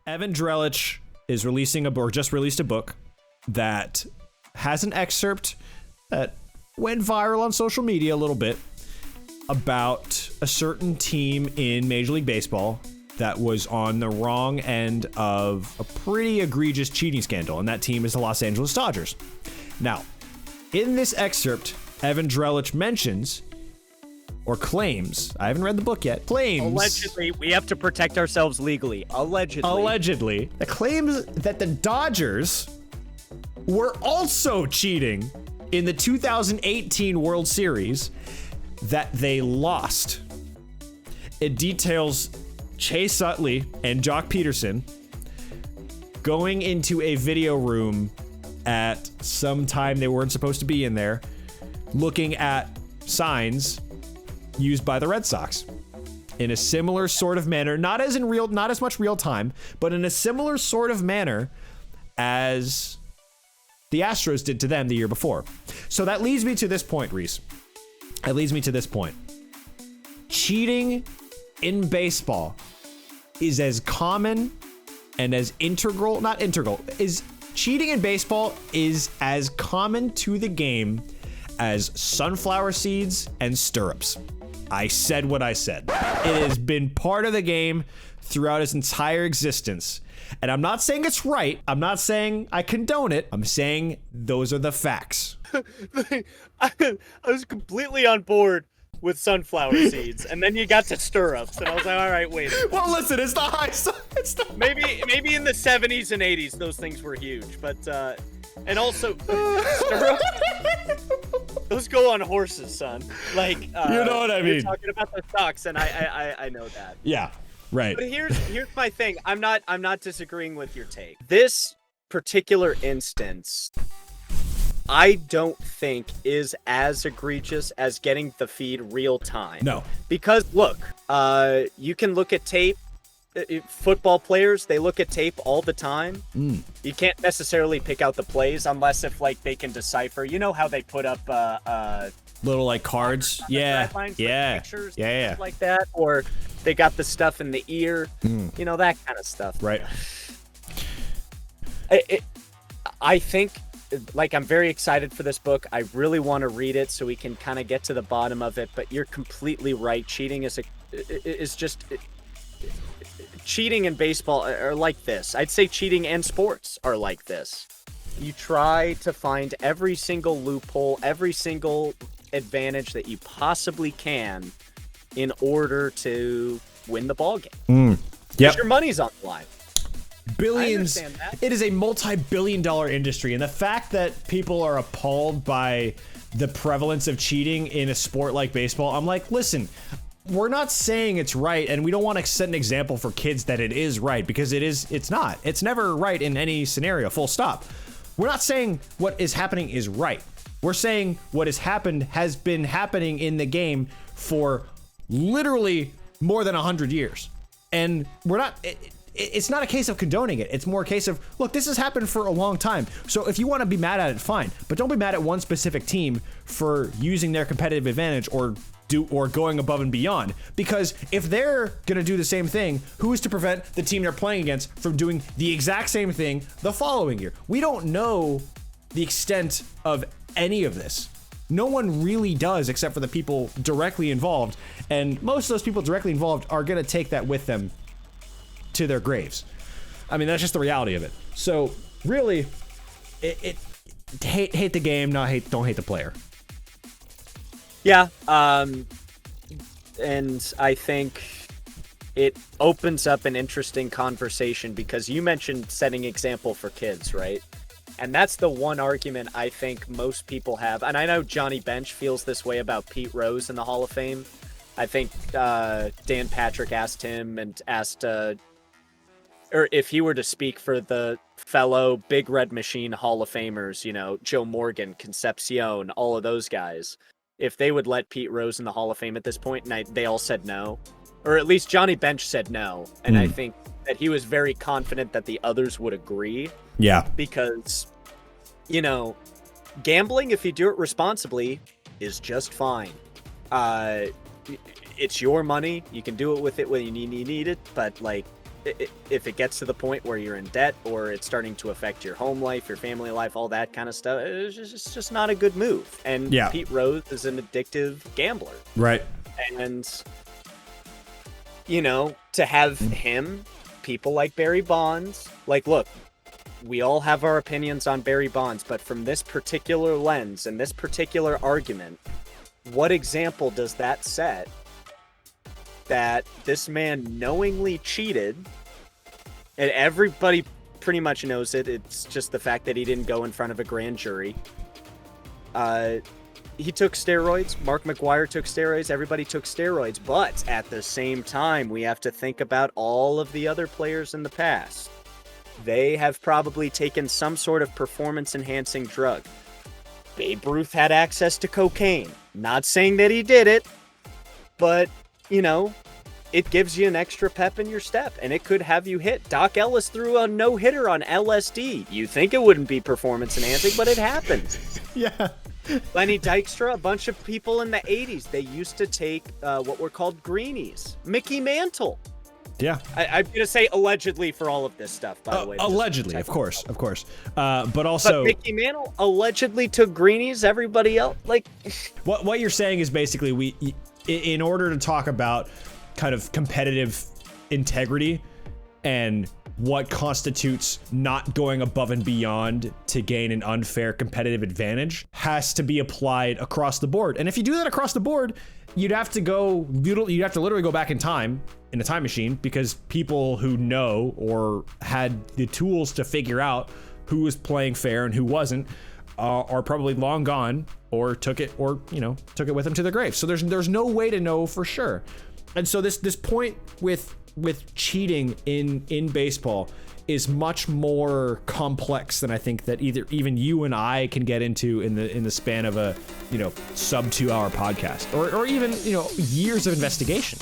Evan Drellich is releasing just released a book that has an excerpt that went viral on social media a little bit about a certain team in Major League Baseball that was on the wrong end of a pretty egregious cheating scandal, and that team is the Los Angeles Dodgers. Now, in this excerpt, Evan Drellich mentions or claims, I haven't read the book yet, claims... Allegedly, we have to protect ourselves legally. Allegedly, that claims that the Dodgers were also cheating in the 2018 World Series that they lost. It details Chase Utley and Jock Peterson going into a video room at some time they weren't supposed to be in there, looking at signs used by the Red Sox in a similar sort of manner, not as much real time, but in a similar sort of manner as the Astros did to them the year before. So that leads me to this point, Reese. It leads me to this point. Cheating in baseball is as common and as cheating in baseball is as common to the game as sunflower seeds and stirrups. I said what I said. It has been part of the game throughout its entire existence. And I'm not saying it's right. I'm not saying I condone it. I'm saying those are the facts. I was completely on board with sunflower seeds, and then you got to stirrups, and I was like, all right, wait. Well, listen, it's the high side. Maybe in the 70s and 80s those things were huge, but and also stirrups, those go on horses, son. Like you know what I mean. You're talking about the socks, and I know that. Yeah, right. But here's my thing. I'm not disagreeing with your take. This particular instance, I don't think is as egregious as getting the feed real time. No. Because look, you can look at tape. Football players, they look at tape all the time. You can't necessarily pick out the plays unless if like they can decipher. You know how they put up little like cards, pictures, yeah, like that, or they got the stuff in the ear, you know, that kind of stuff. Right. I think, like, I'm very excited for this book. I really want to read it so we can kind of get to the bottom of it. But you're completely right. Cheating cheating in baseball are like this. I'd say cheating and sports are like this. You try to find every single loophole, every single advantage that you possibly can in order to win the ball game. Yep. Your money's on the line. Billions. I understand that. It is a multi-billion-dollar industry, and the fact that people are appalled by the prevalence of cheating in a sport like baseball, I'm like, listen, we're not saying it's right, and we don't want to set an example for kids that it is right, because it's not. It's never right in any scenario, full stop. We're not saying what is happening is right. We're saying what has been happening in the game for literally more than 100 years. And we're not... It's not a case of condoning it. It's more a case of, look, this has happened for a long time. So if you want to be mad at it, fine. But don't be mad at one specific team for using their competitive advantage or going above and beyond. Because if they're going to do the same thing, who is to prevent the team they're playing against from doing the exact same thing the following year? We don't know the extent of any of this. No one really does, except for the people directly involved. And most of those people directly involved are going to take that with them to their graves. I mean, that's just the reality of it. So really, hate the game, don't hate the player. Yeah, and I think it opens up an interesting conversation because you mentioned setting example for kids, right? And that's the one argument I think most people have. And I know Johnny Bench feels this way about Pete Rose in the Hall of Fame. I think Dan Patrick asked or if he were to speak for the fellow Big Red Machine Hall of Famers, you know, Joe Morgan, Concepcion, all of those guys, if they would let Pete Rose in the Hall of Fame at this point, and they all said no. Or at least Johnny Bench said no. And I think that he was very confident that the others would agree. Yeah. Because, you know, gambling, if you do it responsibly, is just fine. It's your money. You can do it with it when you need it. But, like, if it gets to the point where you're in debt or it's starting to affect your home life, your family life, all that kind of stuff, it's just not a good move. And Pete Rose is an addictive gambler. Right. And, you know, to have him, people like Barry Bonds, like, look, we all have our opinions on Barry Bonds, but from this particular lens and this particular argument, what example does that set that this man knowingly cheated, and everybody pretty much knows it, it's just the fact that he didn't go in front of a grand jury. He took steroids, Mark McGwire took steroids, everybody took steroids, but at the same time, we have to think about all of the other players in the past. They have probably taken some sort of performance-enhancing drug. Babe Ruth had access to cocaine. Not saying that he did it, but, you know, it gives you an extra pep in your step, and it could have you hit. Doc Ellis threw a no-hitter on LSD. You think it wouldn't be performance-enhancing, but it happened. Yeah. Lenny Dykstra, a bunch of people in the 80s, they used to take what were called greenies. Mickey Mantle. Yeah. I'm going to say allegedly for all of this stuff, by the way. Allegedly, of course. But also... But Mickey Mantle allegedly took greenies, everybody else, like... What you're saying is basically in order to talk about kind of competitive integrity and what constitutes not going above and beyond to gain an unfair competitive advantage has to be applied across the board. And if you do that across the board, you'd have to literally go back in time in a time machine, because people who know or had the tools to figure out who was playing fair and who wasn't are probably long gone, or took it with them to the grave. So there's no way to know for sure. And so this point with cheating in baseball is much more complex than I think that even you and I can get into in the span of a sub 2 hour podcast, or even years of investigation.